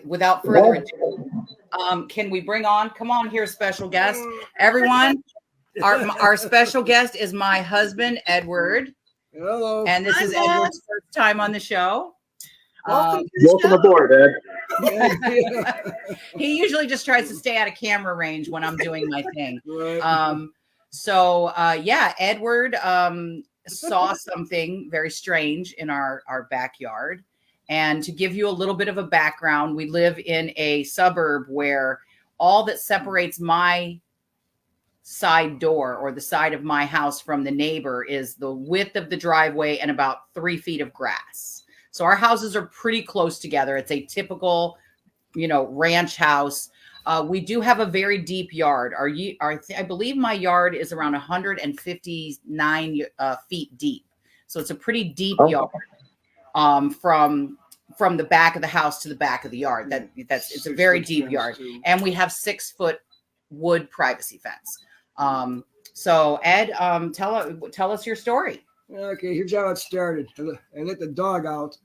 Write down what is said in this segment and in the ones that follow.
Without further ado, can we bring on? Come on here, special guest, everyone. Our special guest is my husband, Edward. Hello. And this is Edward's first time on the show. Welcome aboard, Ed. He usually just tries to stay out of camera range when I'm doing my thing. Right. Edward saw something very strange in our backyard. And to give you a little bit of a background, we live in a suburb where all that separates my side door or the side of my house from the neighbor is the width of the driveway and about 3 feet of grass. So our houses are pretty close together. It's a typical, ranch house. We do have a very deep yard. I believe my yard is around 159 feet deep. So it's a pretty deep yard. From the back of the house to the back of the yard. It's a very deep yard. And we have 6-foot wood privacy fence. So Ed, tell us your story. Okay, here's how it started. I let the dog out,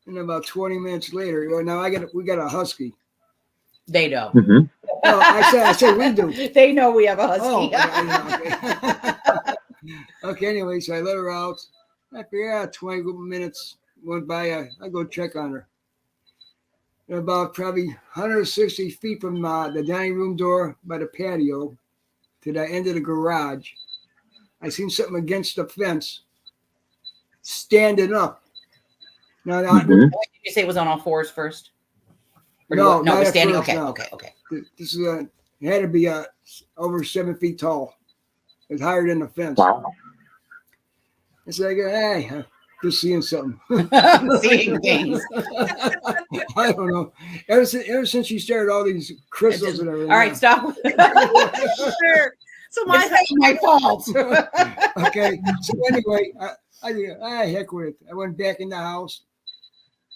and about 20 minutes later, now we got a husky. They know. Mm-hmm. No, I said we do. They know we have a husky. Oh, okay. Okay, anyway, so I let her out. I figured 20 minutes went by. I go check on her. And about probably 160 feet from the dining room door by the patio to the end of the garage, I seen something against the fence standing up. Now, Did you say it was on all fours first? Or no, it was standing. First, okay, no. okay. This is it had to be over 7 feet tall. It's higher than the fence. Wow. It's like, hey, just seeing something. Seeing things. I don't know. Ever since you started all these crystals and everything. All right, stop. Sure. So my fault. Okay. So anyway, I heck with it. I went back in the house.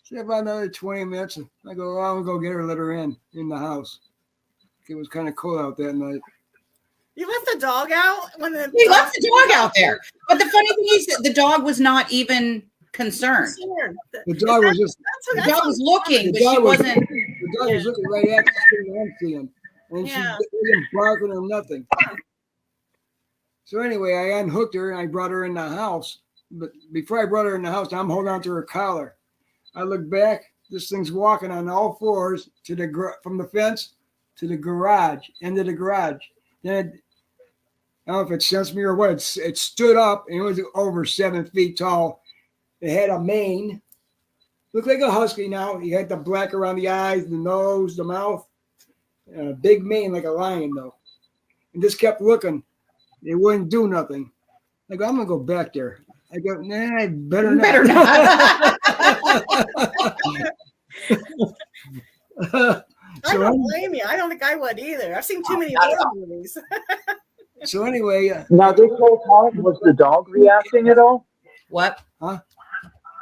So about another 20 minutes. I go, I'll go get her, let her in the house. It was kind of cold out that night. You left the dog out We left the dog out there. But the funny thing is that the dog was not even concerned. The dog was just. The dog was looking, but she wasn't. The dog was looking right at the I'm seeing, and she wasn't barking or nothing. So anyway, I unhooked her and I brought her in the house. But before I brought her in the house, I'm holding on to her collar. I look back. This thing's walking on all fours from the fence to the garage, end of the garage. Then I don't know if it sensed me or what. It stood up and it was over 7 feet tall. It had a mane. Looked like a husky now. He had the black around the eyes, the nose, the mouth. And a big mane like a lion, though. And just kept looking. It wouldn't do nothing. I go, I'm going to go back there. I go, nah, I better not. Better not. I don't blame you. I don't think I would either. I've seen too many horror movies. So anyway. Now, this whole time, was the dog reacting at all? What? Huh?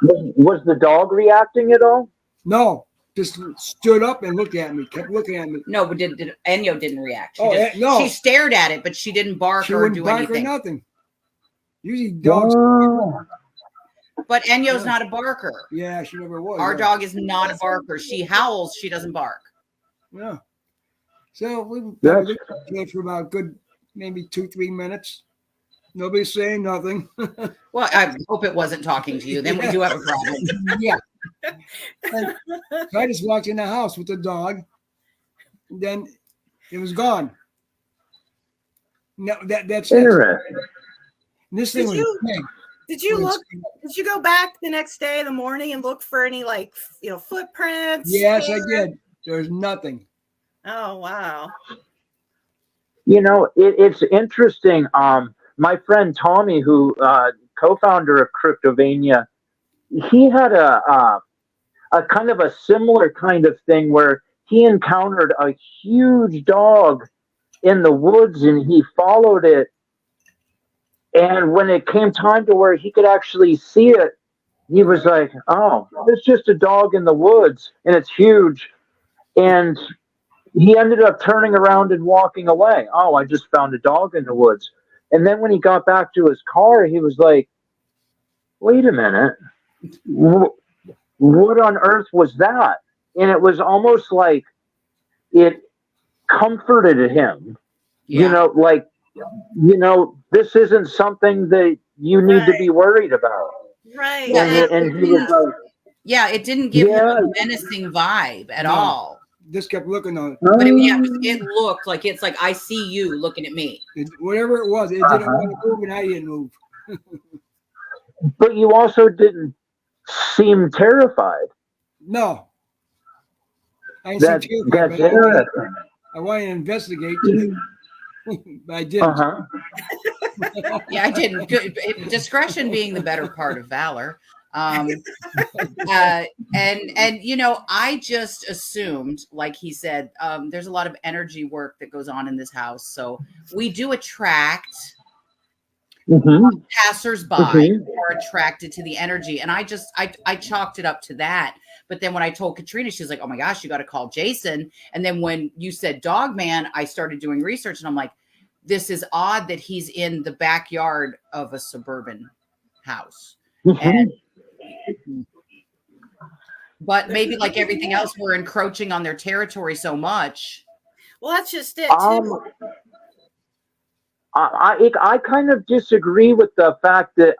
Was the dog reacting at all? No. Just stood up and looked at me. Kept looking at me. No, but Enyo didn't react. No. She stared at it, but she didn't bark or do anything. Or nothing. Usually dogs. But Enyo's not a barker. Yeah, she never was. Our dog is not a barker. She howls. She doesn't bark. Yeah. So we looked for about maybe 2-3 minutes. Nobody's saying nothing. Well, I hope it wasn't talking to you. Then we do have a problem. Yeah. So I just walked in the house with the dog. And then it was gone. No, that's interesting. This thing was big. Did you go back the next day in the morning and look for any footprints? Yes, I did. There's nothing. Oh, wow. It's interesting. My friend Tommy, who co-founder of Cryptovania, he had a kind of a similar kind of thing where he encountered a huge dog in the woods and he followed it. And when it came time to where he could actually see it, he was like, oh, it's just a dog in the woods and it's huge. And he ended up turning around and walking away. Oh, I just found a dog in the woods. And then when he got back to his car, he was like, wait a minute. What on earth was that? and it was almost like it comforted him. Yeah. Like, this isn't something that you need to be worried about. Right. Yeah, And he was like, yeah, it didn't give him a menacing vibe at all. Just kept looking on it. But it looked like it's like, I see you looking at me. Whatever it was, it didn't want to move, and I didn't move. But you also didn't seem terrified. No. I didn't seem terrified. That's interesting. I wanted to investigate today, but I didn't. Yeah, I didn't. Discretion being the better part of valor. And I just assumed, like he said, there's a lot of energy work that goes on in this house. So we do attract passersby who are attracted to the energy. And I chalked it up to that. But then when I told Katrina, she's like, oh my gosh, you got to call Jason. And then when you said Dogman, I started doing research, and I'm like, this is odd that he's in the backyard of a suburban house. But maybe like everything else, we're encroaching on their territory so much. Well, that's just it too. I kind of disagree with the fact that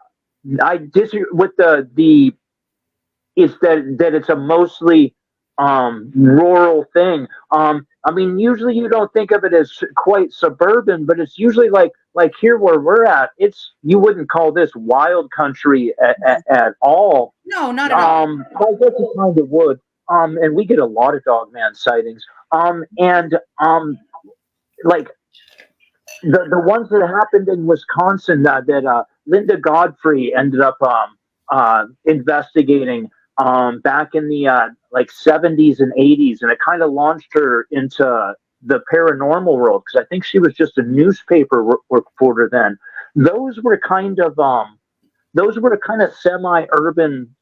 it's that it's a mostly rural thing. I mean, usually you don't think of it as quite suburban, but it's usually like here where we're at. You wouldn't call this wild country at all. No, not at all. I guess you kind of would. And we get a lot of Dogman sightings. Like the ones that happened in Wisconsin that Linda Godfrey ended up investigating back in the 70s and 80s, and it kind of launched her into the paranormal world, because I think she was just a newspaper reporter then. Those were kind of semi-urban.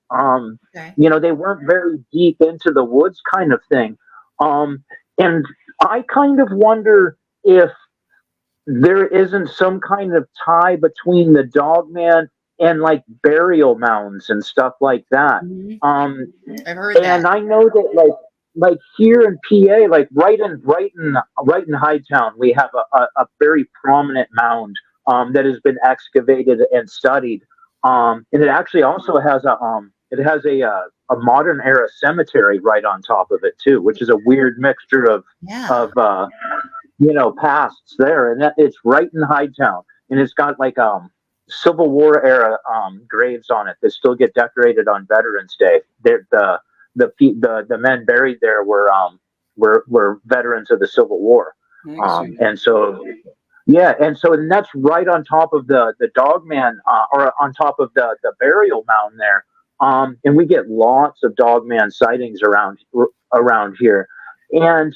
They weren't very deep into the woods kind of thing. And I kind of wonder if there isn't some kind of tie between the Dogman and like burial mounds and stuff like that. I've heard that. And I know that like here in PA, like right in Hightown, we have a very prominent mound that has been excavated and studied. And it actually also has a modern era cemetery right on top of it too, which is a weird mixture of pasts there. And it's right in Hightown, and it's got like Civil War era graves on it that still get decorated on Veterans Day. The men buried there were veterans of the Civil War, and that's right on top of the Dogman, or on top of the burial mound there. And we get lots of Dogman sightings around here. And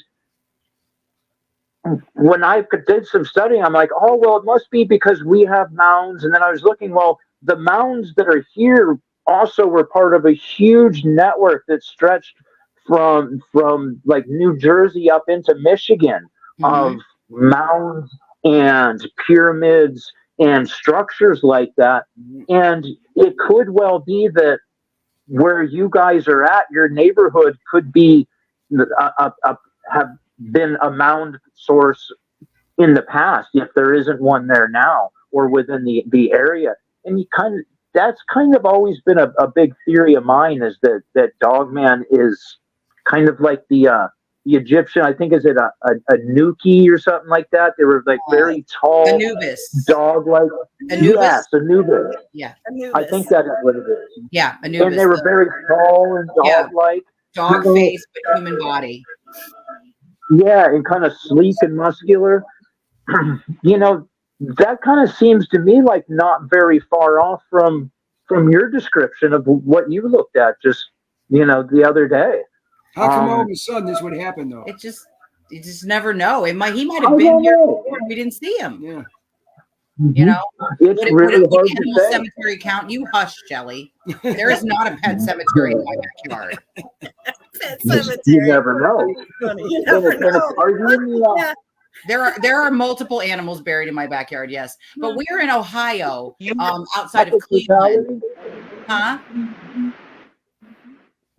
when I did some studying, I'm like, oh, well, it must be because we have mounds. And then I was looking, well, the mounds that are here also were part of a huge network that stretched from like New Jersey up into Michigan of mounds and pyramids and structures like that. And it could well be that where you guys are at, your neighborhood could be have been a mound source in the past, if there isn't one there now or within the area. And that's kind of always been a big theory of mine, is that Dogman is kind of like the Egyptian, I think, is it a Nuki or something like that? They were like very tall, Anubis, dog-like. Anubis? Yes, Anubis. Yeah, Anubis. I think that is what it is. Yeah, Anubis. And they were very tall and dog-like. Dog face, but human body. Yeah, and kind of sleek and muscular. That kind of seems to me like not very far off from your description of what you looked at just the other day. How come all of a sudden this would happen though? You just never know. He might have been here before and we didn't see him. Yeah. It's really hard to animal say. Cemetery count? You hush, Jelly. There is not a pet cemetery in my backyard. Pet cemetery. You never know. You never know. Are you in the? There are multiple animals buried in my backyard, yes. But we're in Ohio, outside of Cleveland. Huh?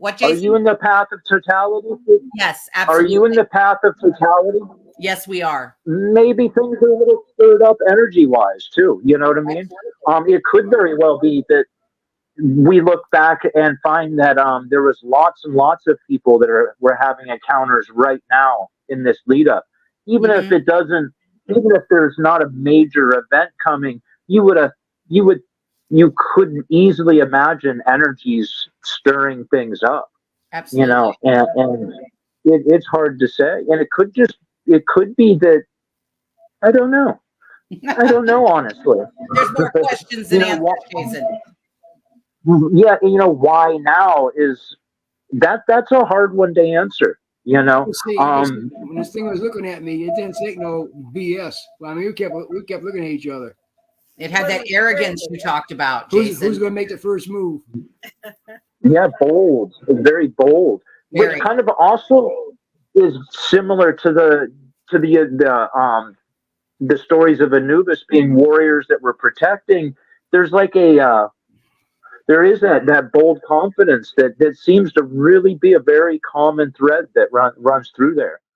What, Are Jason? you in the path of totality? Yes, Are absolutely. you in the path of totality? Yes, we are. Maybe things are a little stirred up energy-wise too. You know what I mean? It could very well be that we look back and find that there was lots and lots of people that were having encounters right now in this lead up. Even if it doesn't, even if there's not a major event coming, you could easily imagine energies stirring things up. Absolutely. You know, and it's hard to say, and it could be that I don't know. I don't know, honestly. There's more questions than answers, Jason. Yeah, why now is that's a hard one to answer. You see, when this thing was looking at me, it didn't say no BS. Well, I mean, we kept looking at each other. It had that arrogance you talked about, Jason. Who's going to make the first move? Yeah, bold, very bold, Very. which kind of also is similar to the stories of Anubis being warriors that were protecting. There's like there is that bold confidence that seems to really be a very common thread that runs through there.